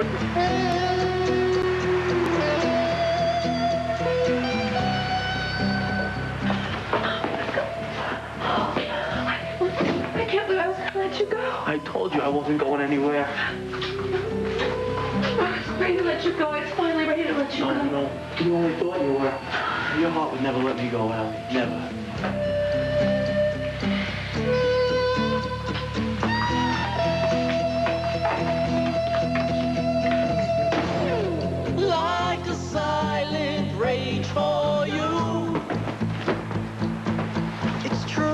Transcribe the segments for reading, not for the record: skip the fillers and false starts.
I can't believe I was going to let you go. I told you I wasn't going anywhere. I was ready to let you go. I was finally ready to let you go. No, you only thought you were. Your heart would never let me go, Allie. Never. Like a silent rage for you. It's true.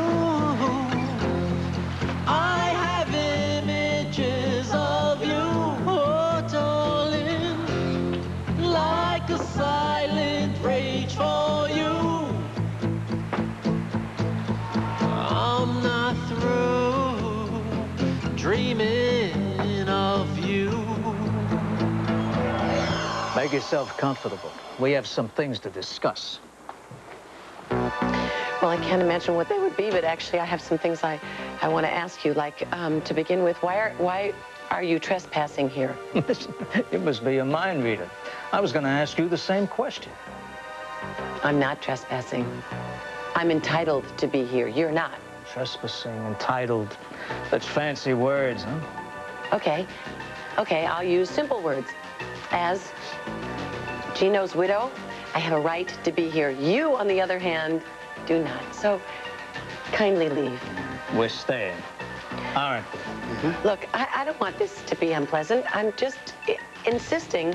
I have images of you, oh darling. Like a silent rage for you. I'm not through dreaming of you. Make yourself comfortable. We have some things to discuss. Well, I can't imagine what they would be, but actually I have some things I want to ask you. Like, to begin with, why are you trespassing here? Listen, you must be a mind reader. I was going to ask you the same question. I'm not trespassing. I'm entitled to be here. You're not. Trespassing, entitled. That's fancy words, huh? Okay. Okay, I'll use simple words. As Gino's widow, I have a right to be here. You, on the other hand, do not. So, kindly leave. We're staying, aren't we? Mm-hmm. Look, I don't want this to be unpleasant. I'm just insisting.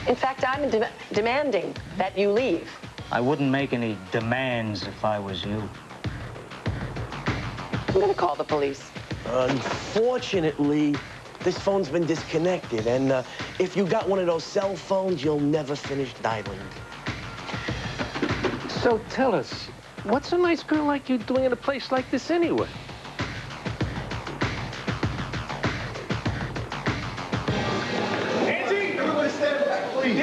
In fact, I'm demanding that you leave. I wouldn't make any demands if I was you. I'm going to call the police. Unfortunately, this phone's been disconnected, and if you got one of those cell phones, you'll never finish dialing. So tell us, what's a nice girl like you doing in a place like this anyway? Angie! Everybody stand back, please.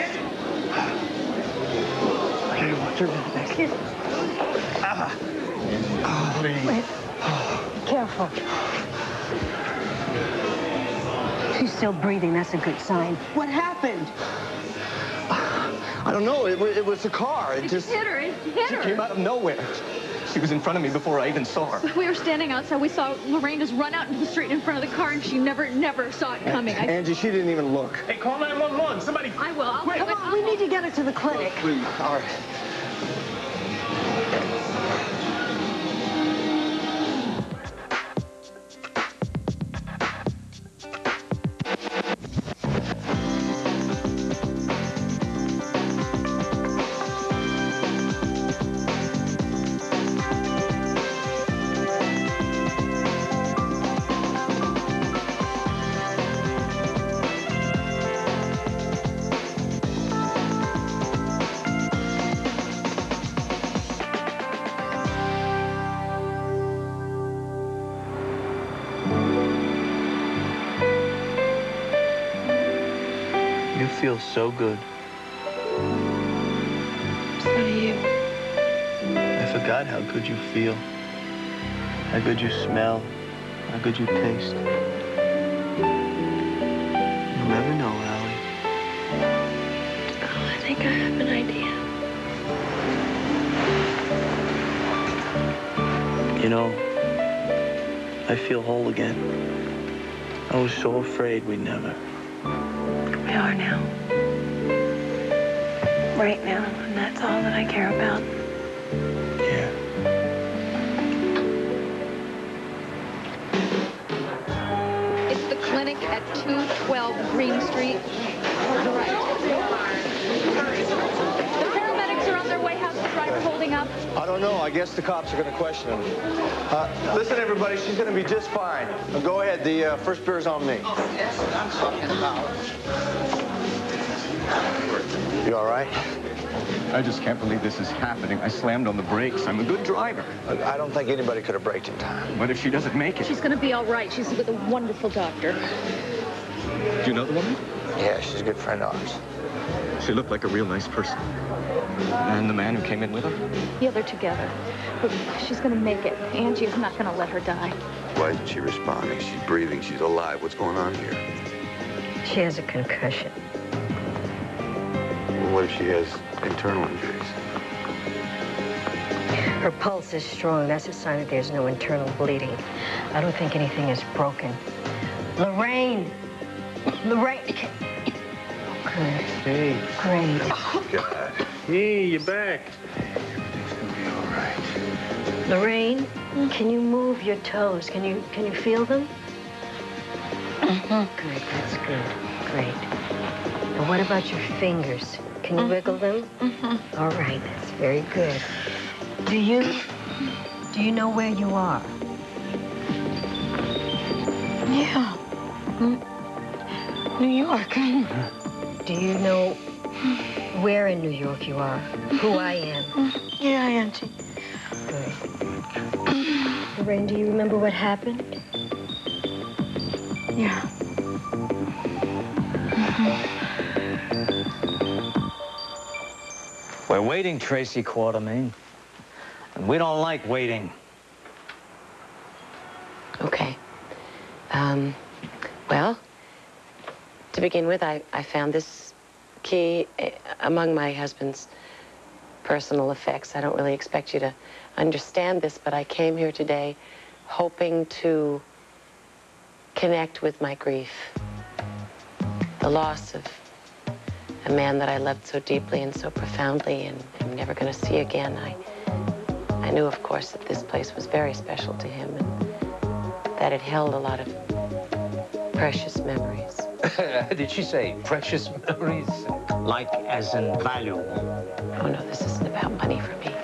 Okay, watch her back. Please. Wait. Careful. She's still breathing. That's a good sign. What happened? I don't know. It was a car. It just hit her. It hit her. She came out of nowhere. She was in front of me before I even saw her. We were standing outside. We saw Lorraine just run out into the street in front of the car, and she never saw it coming. Angie, she didn't even look. Hey, call 911. Somebody. I will. I'll Come on, we need to get her to the clinic. Please. All right. You feel so good. So do you. I forgot how good you feel. How good you smell. How good you taste. You'll never know, Allie. Oh, I think I have an idea. You know, I feel whole again. I was so afraid we'd never. We are now. Right now, and that's all that I care about. Yeah. It's the clinic at 212 Green Street. Right. The paramedics are on their way. How's the driver holding up? I don't know. I guess the cops are going to question him. Listen, everybody, she's going to be just fine. Go ahead. The first beer's on me. Oh, yes, I'm talking about. You all right? I just can't believe this is happening. I slammed on the brakes. I'm a good driver. I don't think anybody could have braked in time. What if she doesn't make it? She's going to be all right. She's with a wonderful doctor. Do you know the woman? Yeah, she's a good friend of ours. She looked like a real nice person. And the man who came in with her? Yeah, they're together. But she's going to make it. Angie is not going to let her die. Why isn't she responding? She's breathing. She's alive. What's going on here? She has a concussion. Well, what if she has internal injuries? Her pulse is strong. That's a sign that there's no internal bleeding. I don't think anything is broken. Lorraine! Lorraine! Okay. Hey. Great. Oh, God. Hey, you're back. Everything's gonna be all right. Lorraine, can you move your toes? Can you feel them? Good, that's good. Great. And what about your fingers? Can you wiggle them? All right, that's very good. Do you know where you are? Yeah. New York. Do you know where in New York you are? Who I am? Yeah, Auntie. Good. Lorraine, do you remember what happened? Yeah. We're waiting, Tracy Quartermain. And we don't like waiting. Okay. Well, to begin with, I found this key among my husband's personal effects. I don't really expect you to understand this, but I came here today hoping to connect with my grief. The loss of a man that I loved so deeply and so profoundly and am never going to see again. I knew, of course, that this place was very special to him and that it held a lot of precious memories. Did she say precious memories? Like as in value? Oh, no, this isn't about money for me.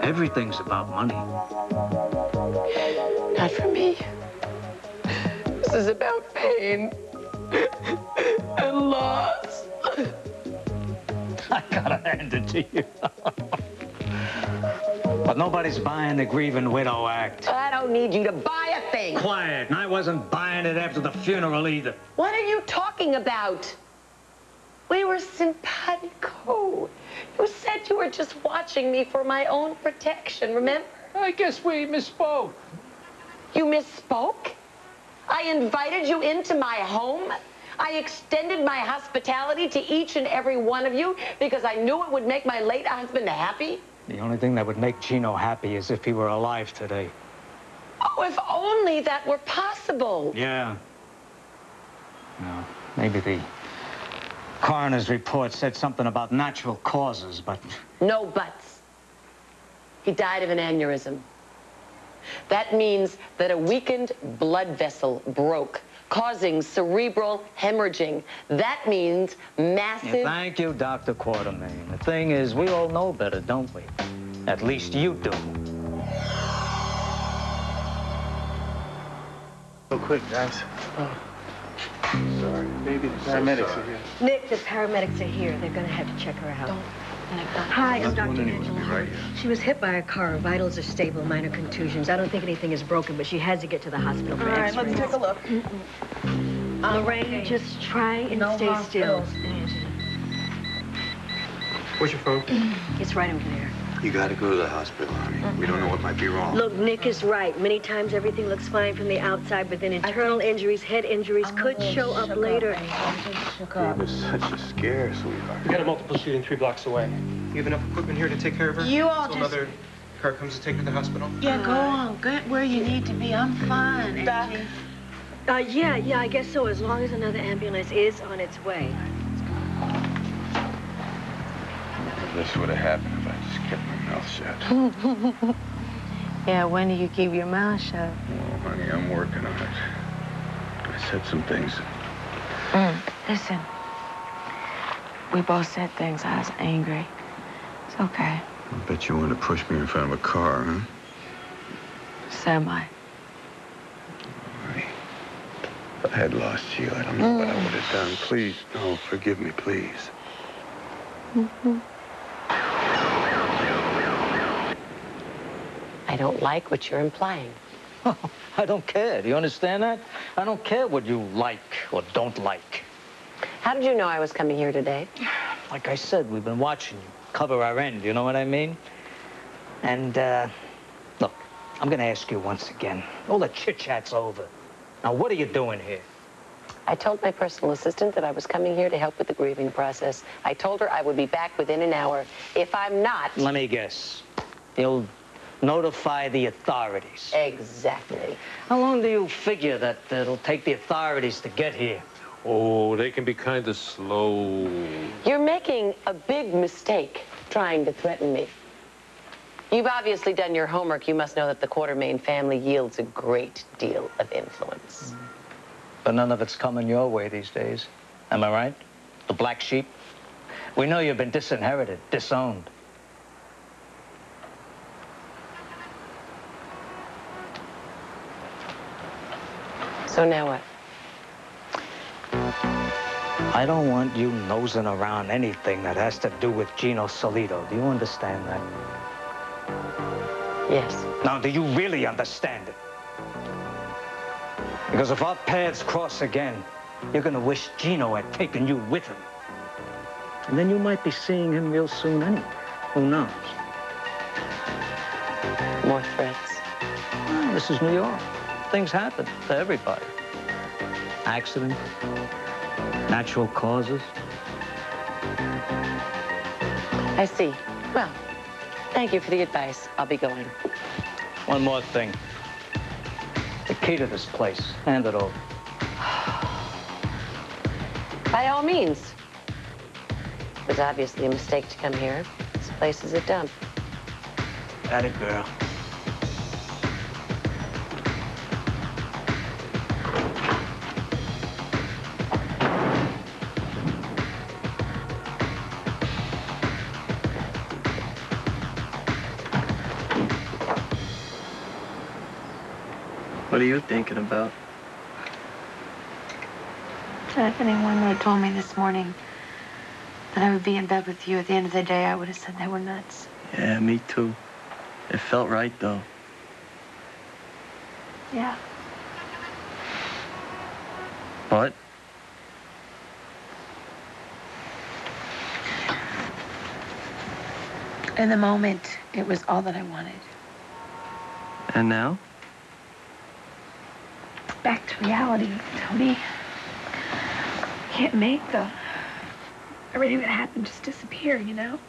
Everything's about money. Not for me. This is about pain and loss. I gotta hand it to you. But nobody's buying the Grieving Widow act. I don't need you to buy a thing. Quiet. And I wasn't buying it after the funeral either. What are you talking about? We were simpatico. You said you were just watching me for my own protection, remember? I guess we misspoke. You misspoke? I invited you into my home. I extended my hospitality to each and every one of you because I knew it would make my late husband happy. The only thing that would make Gino happy is if he were alive today. Oh, if only that were possible. Yeah. No, maybe the coroner's report said something about natural causes, but... No buts. He died of an aneurysm. That means that a weakened blood vessel broke, causing cerebral hemorrhaging. That means massive... Yeah, thank you, Dr. Quartermain. The thing is, we all know better, don't we? At least you do. So quick, guys. Oh. Sorry. Maybe the paramedics are here. Nick, the paramedics are here. They're going to have to check her out. Hi, I'm Dr. Angela. She was hit by a car. Her vitals are stable, minor contusions. I don't think anything is broken, but she has to get to the hospital for X-rays. All right, let's take a look. Lorraine, just try and stay still. Where's your phone? It's right over there. You gotta go to the hospital, honey. We don't know what might be wrong. Look, Nick is right. Many times everything looks fine from the outside, but then internal injuries, head injuries could show up later. It was such a scare, sweetheart. We got a multiple shooting 3 blocks away. You have enough equipment here to take care of her? You all Until another car comes to take her to the hospital? Yeah, go on. Get where you need to be. I'm fine, Angie. Yeah, I guess so, as long as another ambulance is on its way. This would have happened if I just kept my mouth shut. Yeah, when do you keep your mouth shut? Oh, honey, I'm working on it. I said some things. Listen, we both said things. I was angry. It's okay. I bet you wanted to push me in front of a car, huh? So am I. Honey, if I had lost you, I don't know what I would have done. Please, no, forgive me, please. I don't like what you're implying. I don't care. Do you understand that? I don't care what you like or don't like. How did you know I was coming here today? Like I said, we've been watching you cover our end, you know what I mean? And, look, I'm gonna ask you once again. All the chit-chat's over. Now, what are you doing here? I told my personal assistant that I was coming here to help with the grieving process. I told her I would be back within an hour. If I'm not... Let me guess. You'll notify the authorities. Exactly. How long do you figure that it'll take the authorities to get here? Oh, they can be kind of slow. You're making a big mistake trying to threaten me. You've obviously done your homework. You must know that the Quartermain family yields a great deal of influence. But none of it's coming your way these days. Am I right? The black sheep? We know you've been disinherited, disowned. So now what? I don't want you nosing around anything that has to do with Gino Solito. Do you understand that? Yes. Now, do you really understand it? Because if our paths cross again, you're gonna wish Gino had taken you with him. And then you might be seeing him real soon anyway. Who knows? More threats. Well, this is New York. Things happen to everybody. Accidents, natural causes. I see. Well, thank you for the advice. I'll be going. One more thing. The key to this place. Hand it over. By all means. It was obviously a mistake to come here. This place is a dump. Got it, girl. What are you thinking about? If anyone would have told me this morning that I would be in bed with you at the end of the day, I would have said they were nuts. Yeah, me too. It felt right, though. Yeah. What? In the moment, it was all that I wanted. And now? Back to reality, Tony. Can't make everything that happened just disappear, you know?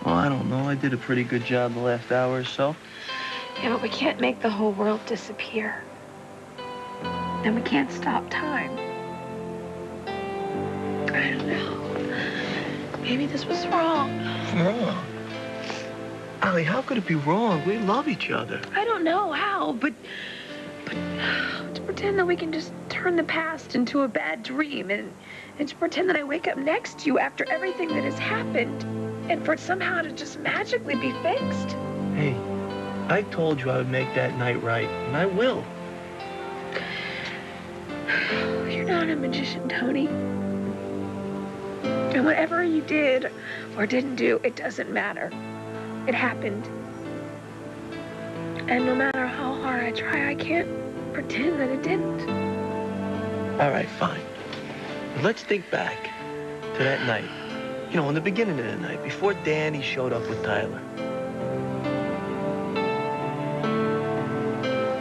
Well, I don't know. I did a pretty good job the last hour or so. Yeah, but we can't make the whole world disappear. And we can't stop time. I don't know. Maybe this was wrong. Wrong? Allie, how could it be wrong? We love each other. I don't know how, but to pretend that we can just turn the past into a bad dream and to pretend that I wake up next to you after everything that has happened and for it somehow to just magically be fixed. Hey, I told you I would make that night right, and I will. You're not a magician, Tony. And whatever you did or didn't do, it doesn't matter. It happened. And no matter how hard I try, I can't pretend that it didn't. All right, fine. Let's think back to that night. You know, in the beginning of the night, before Danny showed up with Tyler.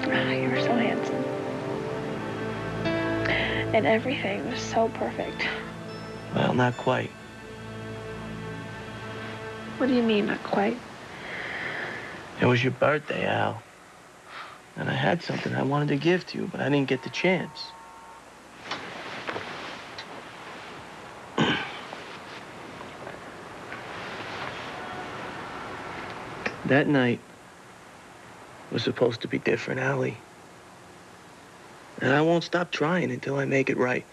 Oh, you were so handsome. And everything was so perfect. Well, not quite. What do you mean, not quite? It was your birthday, Al. And I had something I wanted to give to you, but I didn't get the chance. That night was supposed to be different, Allie. And I won't stop trying until I make it right.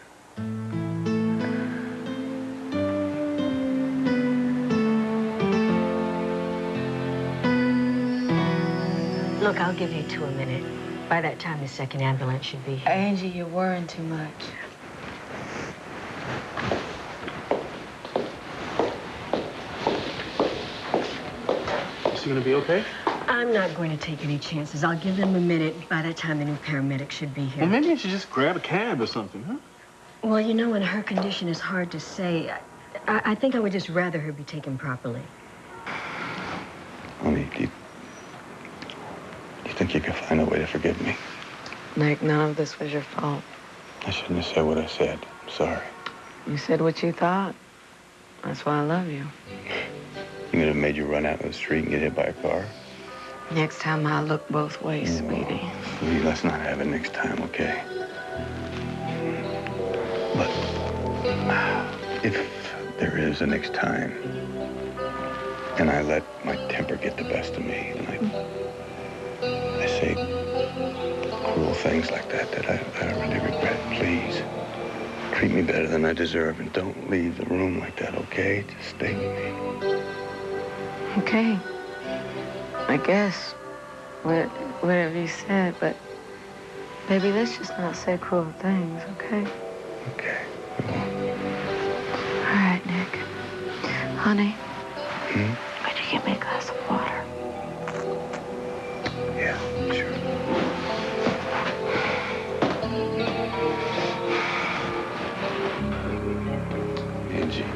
Look, I'll give you 2 a minute. By that time, the second ambulance should be here. Angie, you're worrying too much. Is he gonna be okay? I'm not going to take any chances. I'll give them a minute. By that time, the new paramedic should be here. Well, maybe you should just grab a cab or something, huh? Well, you know, in her condition, it's hard to say. I think I would just rather her be taken properly. Honey, do you think you can find a way to forgive me? Nick, none of this was your fault. I shouldn't have said what I said. I'm sorry. You said what you thought. That's why I love you. You could have made you run out in the street and get hit by a car? Next time I look both ways, sweetie. Lee, let's not have it next time, okay? But if there is a next time, and I let my temper get the best of me, and I say cruel things like that I really regret, please. Treat me better than I deserve, and don't leave the room like that, okay? Just stay with me. Okay. I guess. Whatever you said, but baby, let's just not say cruel things, okay? Okay. All right, Nick. Honey, could you get me a glass of water? Yeah, sure. Angie,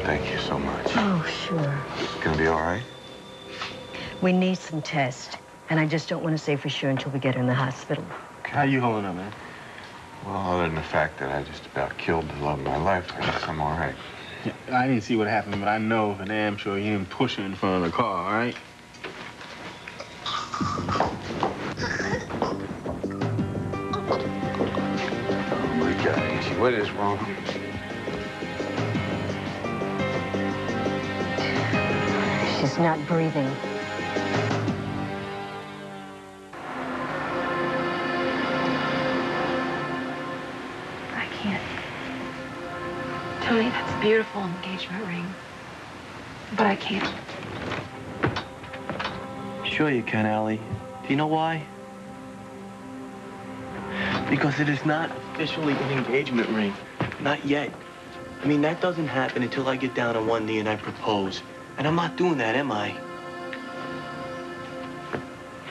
thank you so much. Oh, sure. Gonna be all right? We need some tests, and I just don't want to say for sure until we get her in the hospital. How you holding up, man? Well, other than the fact that I just about killed the love of my life, I guess I'm all right. Yeah, I didn't see what happened, but I know for damn sure you didn't push her in front of the car, all right? Oh, my God, Angie, what is wrong? She's not breathing. I can't. Tony, that's a beautiful engagement ring. But I can't. Sure you can, Allie. Do you know why? Because it is not officially an engagement ring. Not yet. I mean, that doesn't happen until I get down on one knee and I propose. And I'm not doing that, am I?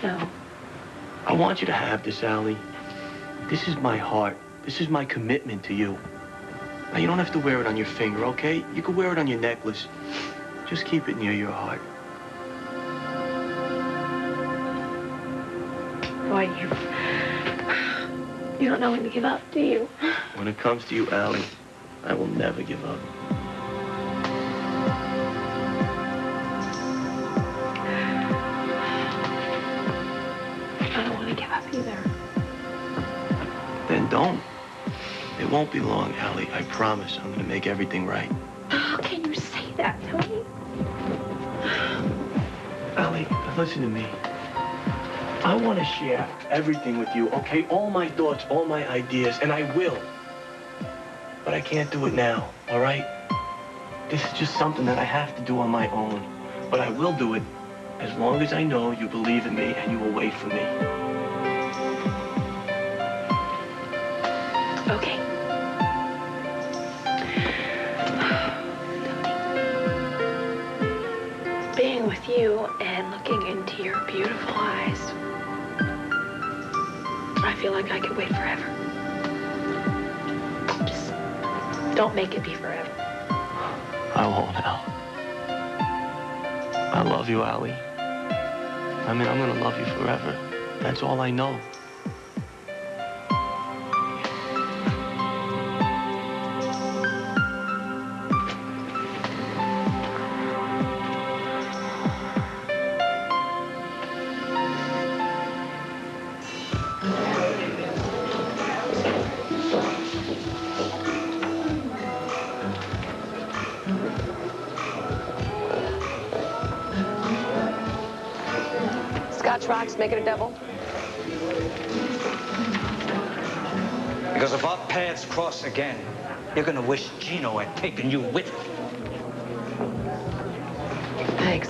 No. I want you to have this, Allie. This is my heart. This is my commitment to you. Now, you don't have to wear it on your finger, okay? You can wear it on your necklace. Just keep it near your heart. Boy, you don't know when to give up, do you? When it comes to you, Allie, I will never give up. I don't want to give up either. Then don't. It won't be long, Allie. I promise I'm gonna make everything right. How can you say that, Tony? Allie, listen to me. I want to share everything with you, okay? All my thoughts, all my ideas, and I will. But I can't do it now, all right? This is just something that I have to do on my own. But I will do it as long as I know you believe in me and you will wait for me. Okay. Being with you and looking into your beautiful eyes, I feel like I could wait forever. Just don't make it be forever. I won't, Al. I love you, Allie. I mean, I'm gonna love you forever. That's all I know. Scotch rocks, make it a double. Because if our paths cross again, you're gonna wish Gino had taken you with him. Thanks.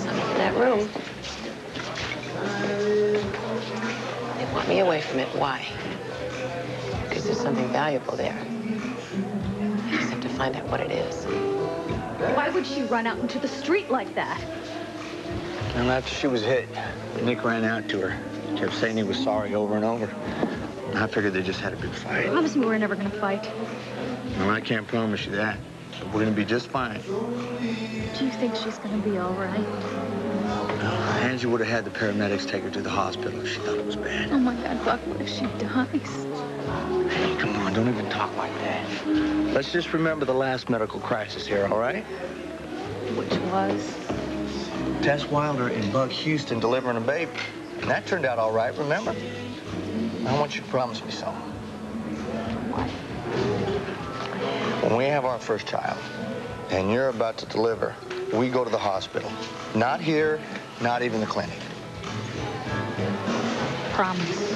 Something in that room. They want me away from it. Why? Because there's something valuable there. I just have to find out what it is. Why would she run out into the street like that? And after she was hit, Nick ran out to her. Kept saying he was sorry over and over. I figured they just had a big fight. Promise me we're never gonna fight. Well, I can't promise you that. But we're gonna be just fine. Do you think she's gonna be all right? Well, Angie would have had the paramedics take her to the hospital if she thought it was bad. Oh, my God, Buck, what if she dies? Hey, come on, don't even talk like that. Let's just remember the last medical crisis here, all right? Which was? Tess Wilder and Buck Houston delivering a baby. And that turned out all right, remember? I want you to promise me something. What? When we have our first child, and you're about to deliver, we go to the hospital. Not here, not even the clinic. Promise.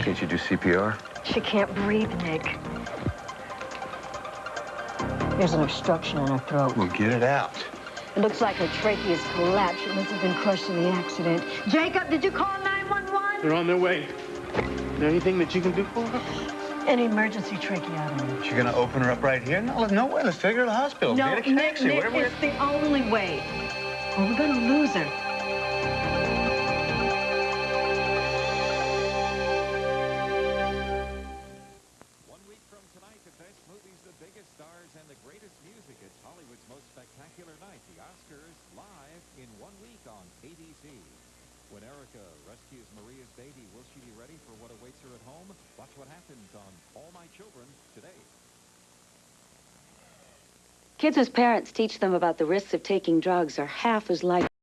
Can't you do CPR? She can't breathe, Nick. There's an obstruction in her throat. Well, get it out. It looks like her trachea is collapsed. She must have been crushed in the accident. Jacob, did you call 911? They're on their way. Is there anything that you can do for her? An emergency tracheotomy. You're gonna open her up right here? No way. Let's take her to the hospital. No, Get a Nick, taxi. it's the only way. Or we're gonna lose her. When Erica rescues Maria's baby, will she be ready for what awaits her at home? Watch what happens on All My Children today. Kids whose parents teach them about the risks of taking drugs are half as likely